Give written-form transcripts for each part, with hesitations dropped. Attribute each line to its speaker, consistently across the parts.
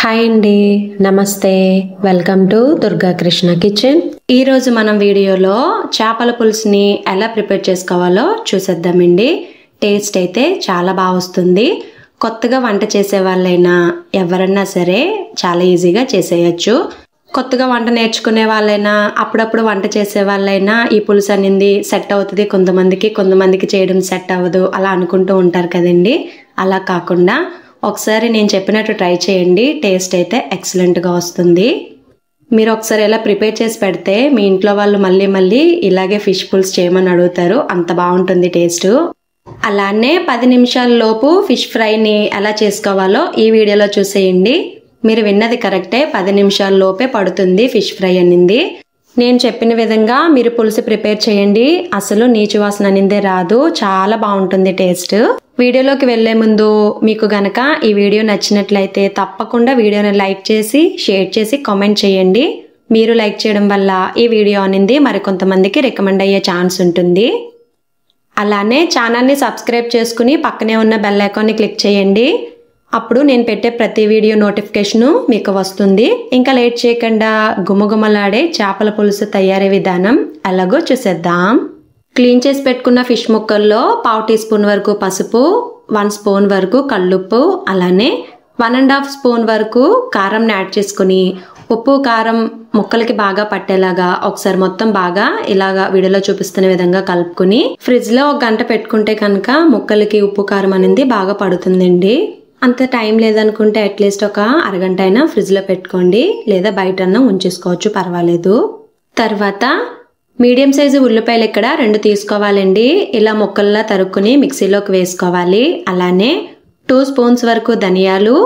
Speaker 1: Hi అండి, నమస్తే. Welcome to Durga Krishna kitchen. ఈరోజు మనం వీడియోలో చేపల పులుసుని ఎలా ప్రిపేర్ చేసుకోవాలో చూసేద్దామండి. టేస్ట్ అయితే చాలా బాగా వస్తుంది. కొత్తగా వంట చేసే వాళ్ళైనా ఎవరన్నా సరే చాలా ఈజీగా చేసేయచ్చు. కొత్తగా వంట నేర్చుకునే వాళ్ళైనా అప్పుడప్పుడు వంట చేసే వాళ్ళైనా ఈ పులుసు అనేది సెట్ అవుతుంది కొంతమందికి చేయడం సెట్ అవ్వదు అలా అనుకుంటూ ఉంటారు కదండి. అలా కాకుండా ఒకసారి నేను చెప్పినట్టు ట్రై చేయండి. టేస్ట్ అయితే ఎక్సలెంట్గా వస్తుంది. మీరు ఒకసారి ఇలా ప్రిపేర్ చేసి పెడితే మీ ఇంట్లో వాళ్ళు మళ్ళీ ఇలాగే ఫిష్ పులుసు చేయమని అడుగుతారు. అంత బాగుంటుంది టేస్ట్. అలానే 10 నిమిషాల లోపు ఫిష్ ఫ్రైని ఎలా చేసుకోవాలో ఈ వీడియోలో చూసేయండి. మీరు విన్నది కరెక్టే, 10 నిమిషాల లోపే పడుతుంది ఫిష్ ఫ్రై అనింది. నేను చెప్పిన విధంగా మీరు పులుసు ప్రిపేర్ చేయండి. అసలు నీచు వాసన అనిందే రాదు. చాలా బాగుంటుంది టేస్ట్. వీడియోలోకి వెళ్లే ముందు మీకు గనక ఈ వీడియో నచ్చినట్లయితే తప్పకుండా వీడియోని లైక్ చేసి షేర్ చేసి కామెంట్ చేయండి. మీరు లైక్ చేయడం వల్ల ఈ వీడియో అనేది మరికొంతమందికి రికమెండ్ అయ్యే ఛాన్స్ ఉంటుంది. అలానే ఛానల్ని సబ్స్క్రైబ్ చేసుకుని పక్కనే ఉన్న బెల్ ఐకాన్ని క్లిక్ చేయండి. అప్పుడు నేను పెట్టే ప్రతి వీడియో నోటిఫికేషను మీకు వస్తుంది. ఇంకా లేట్ చేయకుండా గుమగుమలాడే చేపల పులుసు తయారీ విధానం ఎలాగో చూసేద్దాం. క్లీన్ చేసి పెట్టుకున్న ఫిష్ ముక్కల్లో 1/2 టీ స్పూన్ వరకు పసుపు, 1 స్పూన్ వరకు కల్లుప్పు, అలానే 1.5 స్పూన్ వరకు కారంని యాడ్ చేసుకుని ఉప్పు కారం ముక్కలకి బాగా పట్టేలాగా ఒకసారి మొత్తం బాగా ఇలాగా వీడియోలో చూపిస్తున్న విధంగా కలుపుకుని ఫ్రిడ్జ్ లో 1 గంట పెట్టుకుంటే కనుక ముక్కలకి ఉప్పు కారం అనేది బాగా పడుతుందండి. అంత టైం లేదనుకుంటే అట్లీస్ట్ ఒక అరగంట అయినా ఫ్రిడ్జ్ లో పెట్టుకోండి, లేదా బయటన్నా ఉంచేసుకోవచ్చు, పర్వాలేదు. తర్వాత మీడియం సైజు ఉల్లిపాయలు ఇక్కడ 2 తీసుకోవాలండి. ఇలా ముక్కల్లా తరుక్కుని మిక్సీలోకి వేసుకోవాలి. అలానే 2 స్పూన్స్ వరకు ధనియాలు,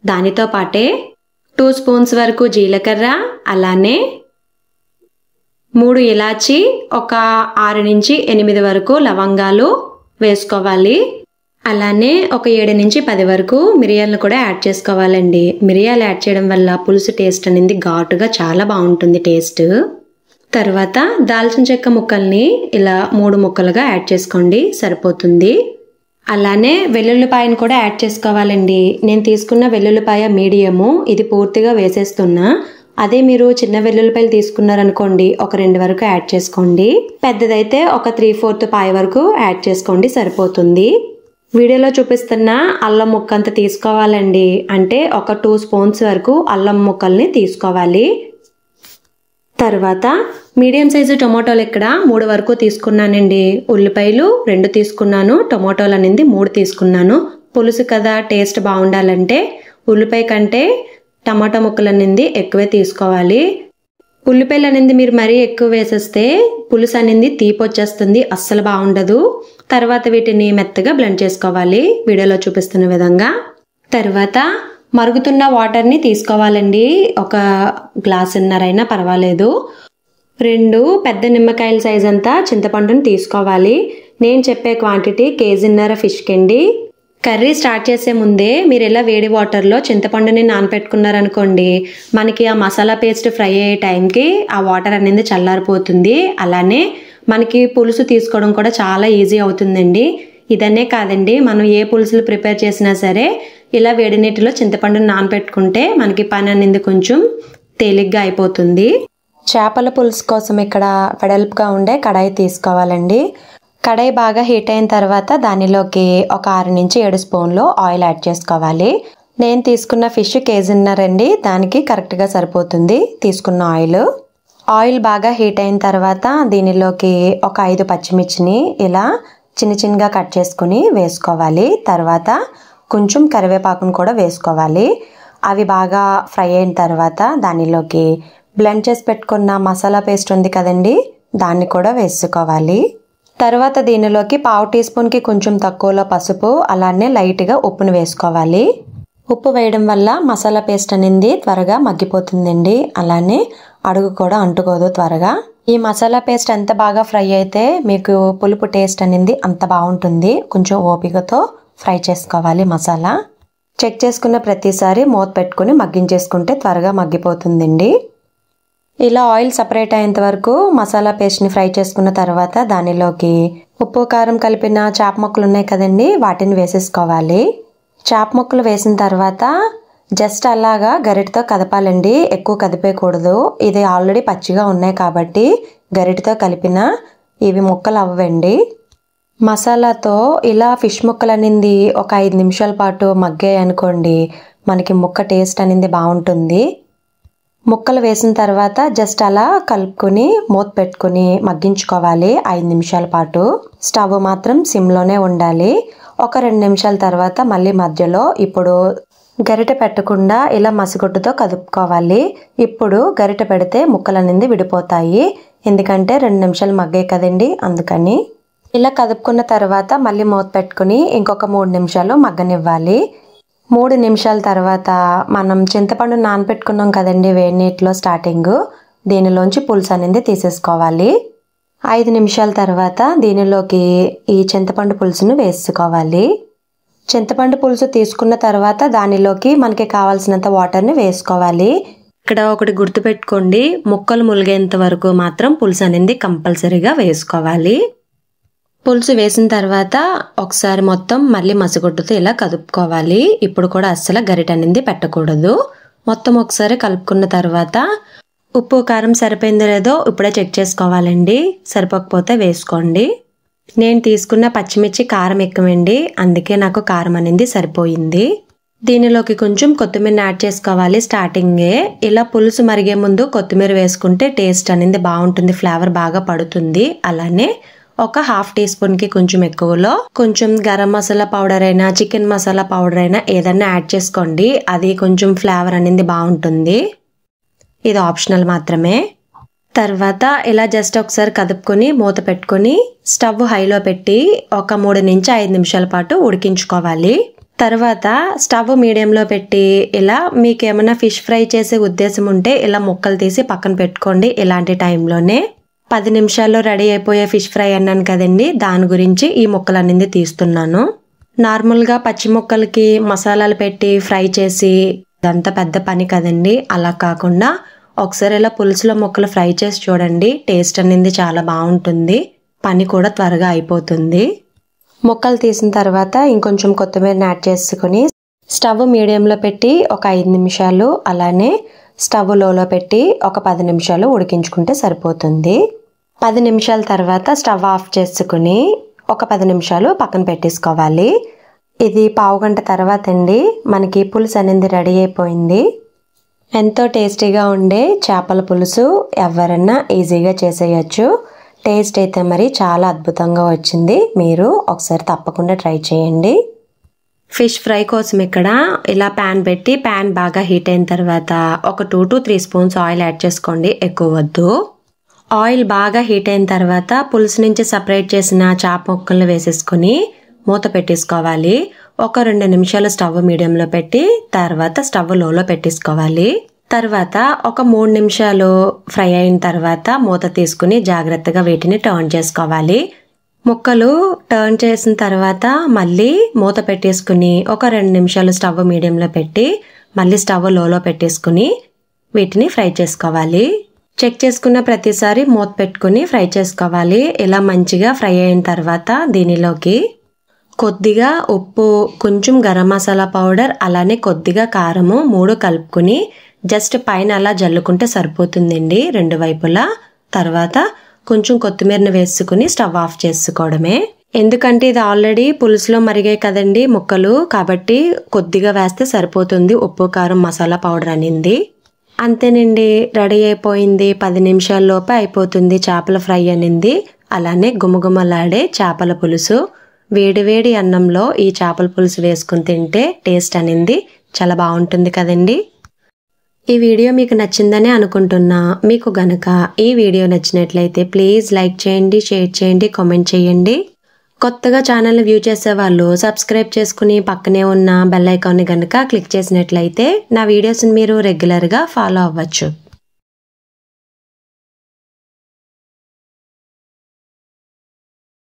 Speaker 1: దానితో పాటే 2 స్పూన్స్ వరకు జీలకర్ర, అలానే 3 ఇలాచి, ఒక 6 నుంచి 8 వరకు లవంగాలు వేసుకోవాలి. అలానే ఒక 7 నుంచి 10 వరకు మిరియాలను కూడా యాడ్ చేసుకోవాలండి. మిరియాలు యాడ్ చేయడం వల్ల పులుసు టేస్ట్ అనేది ఘాటుగా చాలా బాగుంటుంది టేస్ట్. తర్వాత దాల్చిన చెక్క ముక్కల్ని ఇలా 3 ముక్కలుగా యాడ్ చేసుకోండి, సరిపోతుంది. అలానే వెల్లుల్లిపాయను కూడా యాడ్ చేసుకోవాలండి. నేను తీసుకున్న వెల్లుల్లిపాయ మీడియము, ఇది పూర్తిగా వేసేస్తున్నా. అదే మీరు చిన్న వెల్లుల్లిపాయలు తీసుకున్నారనుకోండి ఒక 2 వరకు యాడ్ చేసుకోండి. పెద్దదైతే ఒక 3/4 పాయ వరకు యాడ్ చేసుకోండి, సరిపోతుంది. వీడియోలో చూపిస్తున్న అల్లం ముక్క అంత తీసుకోవాలండి. అంటే ఒక 2 స్పూన్స్ వరకు అల్లం ముక్కల్ని తీసుకోవాలి. తర్వాత మీడియం సైజు టొమాటోలు ఇక్కడ 3 వరకు తీసుకున్నానండి. ఉల్లిపాయలు 2 తీసుకున్నాను, టొమాటోలు అనేది 3 తీసుకున్నాను. పులుసు కదా, టేస్ట్ బాగుండాలంటే ఉల్లిపాయ కంటే టమాటా ముక్కలు అనేది ఎక్కువే తీసుకోవాలి. ఉల్లిపాయలు అనేది మీరు మరీ ఎక్కువ వేసేస్తే పులుసు అనేది తీపి వచ్చేస్తుంది, అస్సలు బాగుండదు. తర్వాత వీటిని మెత్తగా బ్లెండ్ చేసుకోవాలి వీడియోలో చూపిస్తున్న విధంగా. తర్వాత మరుగుతున్న వాటర్ని తీసుకోవాలండి. ఒక గ్లాసున్నర అయినా పర్వాలేదు. 2 పెద్ద నిమ్మకాయల సైజ్ అంతా చింతపండుని తీసుకోవాలి. నేను చెప్పే క్వాంటిటీ 1.5 కేజీ ఫిష్కి అండి. కర్రీ స్టార్ట్ చేసే ముందే మీరు ఇలా వేడి వాటర్లో చింతపండుని నానపెట్టుకున్నారనుకోండి, మనకి ఆ మసాలా పేస్ట్ ఫ్రై అయ్యే టైంకి ఆ వాటర్ అనేది చల్లారిపోతుంది. అలానే మనకి పులుసు తీసుకోవడం కూడా చాలా ఈజీ అవుతుందండి. ఇదనే కాదండి, మనం ఏ పులుసులు ప్రిపేర్ చేసినా సరే ఇలా వేడి నీటిలో చింతపండుని నానపెట్టుకుంటే మనకి పని అనేది కొంచెం తేలిగ్గా అయిపోతుంది. చేపల పులుసు కోసం ఇక్కడ వెడల్పుగా ఉండే కడాయి తీసుకోవాలండి. కడాయి బాగా హీట్ అయిన తర్వాత దానిలోకి ఒక 6 నుంచి 7 స్పూన్లు ఆయిల్ యాడ్ చేసుకోవాలి. నేను తీసుకున్న ఫిష్ 1.5 కేజీ అండి, దానికి కరెక్ట్గా సరిపోతుంది తీసుకున్న ఆయిల్. ఆయిల్ బాగా హీట్ అయిన తర్వాత దీనిలోకి ఒక 5 పచ్చిమిర్చిని ఇలా చిన్నగా కట్ చేసుకుని వేసుకోవాలి. తర్వాత కొంచెం కరివేపాకును కూడా వేసుకోవాలి. అవి బాగా ఫ్రై అయిన తర్వాత దానిలోకి బ్లెండ్ చేసి పెట్టుకున్న మసాలా పేస్ట్ ఉంది కదండి, దాన్ని కూడా వేసుకోవాలి. తర్వాత దీనిలోకి 1/2 టీ స్పూన్కి కొంచెం తక్కువలో పసుపు, అలానే లైట్గా ఉప్పును వేసుకోవాలి. ఉప్పు వేయడం వల్ల మసాలా పేస్ట్ అనేది త్వరగా మగ్గిపోతుందండి. అలానే అడుగు కూడా అంటుకోదు త్వరగా. ఈ మసాలా పేస్ట్ ఎంత బాగా ఫ్రై అయితే మీకు పులుపు టేస్ట్ అనేది అంత బాగుంటుంది. కొంచెం ఓపికతో ఫ్రై చేసుకోవాలి మసాలా. చెక్ చేసుకున్న ప్రతిసారి మూత పెట్టుకుని మగ్గించేసుకుంటే త్వరగా మగ్గిపోతుందండి. ఇలా ఆయిల్ సపరేట్ అయ్యేంత వరకు మసాలా పేస్ట్ని ఫ్రై చేసుకున్న తర్వాత దానిలోకి ఉప్పు కారం కలిపిన చేప ముక్కలు ఉన్నాయి కదండి, వాటిని వేసేసుకోవాలి. చేప ముక్కలు వేసిన తర్వాత జస్ట్ అలాగా గరిటతో కదపాలండి, ఎక్కువ కదిపేయకూడదు. ఇది ఆల్రెడీ పచ్చిగా ఉన్నాయి కాబట్టి గరిటతో కలిపిన ఇవి ముక్కలు అవ్వండి. మసాలాతో ఇలా ఫిష్ ముక్కలు అనేది ఒక 5 నిమిషాల పాటు మగ్గాయి అనుకోండి, మనకి ముక్క టేస్ట్ అనేది బాగుంటుంది. ముక్కలు వేసిన తర్వాత జస్ట్ అలా కలుపుకొని మూత పెట్టుకుని మగ్గించుకోవాలి 5 నిమిషాల పాటు. స్టవ్ మాత్రం సిమ్లోనే ఉండాలి. ఒక 2 నిమిషాల తర్వాత మళ్ళీ మధ్యలో ఇప్పుడు గరిటె పెట్టకుండా ఇలా మసిగుడ్డుతో కదుపుకోవాలి. ఇప్పుడు గరిటె పెడితే ముక్కలు అనేది విడిపోతాయి, ఎందుకంటే 2 నిమిషాలు మగ్గాయి కదండి, అందుకని. ఇలా కదుపుకున్న తర్వాత మళ్ళీ మూత పెట్టుకుని ఇంకొక 3 నిమిషాలు మగ్గనివ్వాలి. 3 నిమిషాల తర్వాత మనం చింతపండు నానబెట్టుకున్నాం కదండి వేడి నీటిలో స్టార్టింగ్, దీనిలోంచి పులుసు అనేది తీసేసుకోవాలి. 5 నిమిషాల తర్వాత దీనిలోకి ఈ చింతపండు పులుసును వేసుకోవాలి. చింతపండు పులుసు తీసుకున్న తర్వాత దానిలోకి మనకి కావాల్సినంత వాటర్ని వేసుకోవాలి. ఇక్కడ ఒకటి గుర్తుపెట్టుకోండి, ముక్కలు ములిగేంత వరకు మాత్రం పులుసు అనేది కంపల్సరీగా వేసుకోవాలి. పులుసు వేసిన తర్వాత ఒకసారి మొత్తం మళ్ళీ మసిగుడ్డుతో ఇలా కదుపుకోవాలి. ఇప్పుడు కూడా అస్సలు గరిటె అనేది పెట్టకూడదు. మొత్తం ఒకసారి కలుపుకున్న తర్వాత ఉప్పు కారం సరిపోయిందో లేదో ఇప్పుడే చెక్ చేసుకోవాలండి, సరిపోకపోతే వేసుకోండి. నేను తీసుకున్న పచ్చిమిర్చి కారం ఎక్కువండి, అందుకే నాకు కారం అనేది సరిపోయింది. దీనిలోకి కొంచెం కొత్తిమీర యాడ్ చేసుకోవాలి స్టార్టింగే. ఇలా పులుసు మరిగే ముందు కొత్తిమీర వేసుకుంటే టేస్ట్ అనేది బాగుంటుంది, ఫ్లేవర్ బాగా పడుతుంది. అలానే ఒక 1/2 టీ స్పూన్కి కొంచెం ఎక్కువలో కొంచెం గరం మసాలా పౌడర్ అయినా చికెన్ మసాలా పౌడర్ అయినా ఏదైనా యాడ్ చేసుకోండి, అది కొంచెం ఫ్లేవర్ అనేది బాగుంటుంది. ఇది ఆప్షనల్ మాత్రమే. తర్వాత ఇలా జస్ట్ ఒకసారి కదుపుకొని మూత పెట్టుకొని స్టవ్ హైలో పెట్టి ఒక 3 నుంచి 5 నిమిషాల పాటు ఉడికించుకోవాలి. తర్వాత స్టవ్ మీడియంలో పెట్టి ఇలా మీకు ఏమైనా ఫిష్ ఫ్రై చేసే ఉద్దేశం ఉంటే ఇలా ముక్కలు తీసి పక్కన పెట్టుకోండి. ఇలాంటి టైంలోనే 10 నిమిషాల్లో రెడీ అయిపోయే ఫిష్ ఫ్రై అన్నాను కదండి, దాని గురించి ఈ ముక్కలు అనేది తీస్తున్నాను. నార్మల్గా పచ్చి ముక్కలకి మసాలాలు పెట్టి ఫ్రై చేసి ఇదంతా పెద్ద పని కదండి, అలా కాకుండా ఒకసారి ఇలా పులుసులో ముక్కలు ఫ్రై చేసి చూడండి, టేస్ట్ అనేది చాలా బాగుంటుంది, పని కూడా త్వరగా అయిపోతుంది. ముక్కలు తీసిన తర్వాత ఇంకొంచెం కొత్తిమీరని యాడ్ చేసుకుని స్టవ్ మీడియంలో పెట్టి ఒక 5 నిమిషాలు, అలానే స్టవ్ లోలో పెట్టి ఒక 10 నిమిషాలు ఉడికించుకుంటే సరిపోతుంది. 10 నిమిషాల తర్వాత స్టవ్ ఆఫ్ చేసుకుని ఒక 10 నిమిషాలు పక్కన పెట్టేసుకోవాలి. ఇది పావుగంట తర్వాత అండి మనకి పులుసు అనేది రెడీ అయిపోయింది. ఎంతో టేస్టీగా ఉండే చేపల పులుసు ఎవరన్నా ఈజీగా చేసేయచ్చు. టేస్ట్ అయితే మరి చాలా అద్భుతంగా వచ్చింది, మీరు ఒకసారి తప్పకుండా ట్రై చేయండి. ఫిష్ ఫ్రై కోసం ఇక్కడ ఇలా ప్యాన్ పెట్టి ప్యాన్ బాగా హీట్ అయిన తర్వాత ఒక 2 to 3 స్పూన్స్ ఆయిల్ యాడ్ చేసుకోండి, ఎక్కువ వద్దు. ఆయిల్ బాగా హీట్ అయిన తర్వాత పులుసు నుంచి సపరేట్ చేసిన చేప ముక్కలను వేసేసుకొని మూత పెట్టేసుకోవాలి. ఒక 2 నిమిషాలు స్టవ్ మీడియంలో పెట్టి తర్వాత స్టవ్ లోలో పెట్టేసుకోవాలి. తర్వాత ఒక 3 నిమిషాలు ఫ్రై అయిన తర్వాత మూత తీసుకుని జాగ్రత్తగా వీటిని టర్న్ చేసుకోవాలి. ముక్కలు టర్న్ చేసిన తర్వాత మళ్ళీ మూత పెట్టేసుకుని ఒక 2 నిమిషాలు స్టవ్ మీడియంలో పెట్టి మళ్ళీ స్టవ్ లోలో పెట్టేసుకుని వీటిని ఫ్రై చేసుకోవాలి. చెక్ చేసుకున్న ప్రతిసారి మూత పెట్టుకుని ఫ్రై చేసుకోవాలి. ఇలా మంచిగా ఫ్రై అయిన తర్వాత దీనిలోకి కొద్దిగా ఉప్పు, కొంచెం గరం మసాలా పౌడర్, అలానే కొద్దిగా కారము 3 కలుపుకుని జస్ట్ పైన అలా జల్లుకుంటే సరిపోతుందండి 2 వైపులా. తర్వాత కొంచెం కొత్తిమీరని వేసుకుని స్టవ్ ఆఫ్ చేసుకోవడమే. ఎందుకంటే ఇది ఆల్రెడీ పులుసులో మరిగాయి కదండి ముక్కలు, కాబట్టి కొద్దిగా వేస్తే సరిపోతుంది ఉప్పు కారం మసాలా పౌడర్ అనింది. అంతేనండి, రెడీ అయిపోయింది. 10 నిమిషాల్లోపే అయిపోతుంది చేపల ఫ్రై అనింది. అలానే గుమగుమలాడే చేపల పులుసు. వేడివేడి అన్నంలో ఈ చేపల పులుసు వేసుకుని తింటే టేస్ట్ అనింది చాలా బాగుంటుంది కదండి. ఈ వీడియో మీకు నచ్చిందని అనుకుంటున్నా. మీకు గనక ఈ వీడియో నచ్చినట్లయితే ప్లీజ్ లైక్ చేయండి, షేర్ చేయండి, కామెంట్ చేయండి. కొత్తగా ఛానల్ వ్యూ చేసే వాళ్ళు సబ్స్క్రైబ్ చేసుకుని పక్కనే ఉన్న బెల్ ఐకాన్ని గనక క్లిక్ చేసినట్లయితే నా వీడియోస్ని మీరు రెగ్యులర్గా ఫాలో అవ్వచ్చు.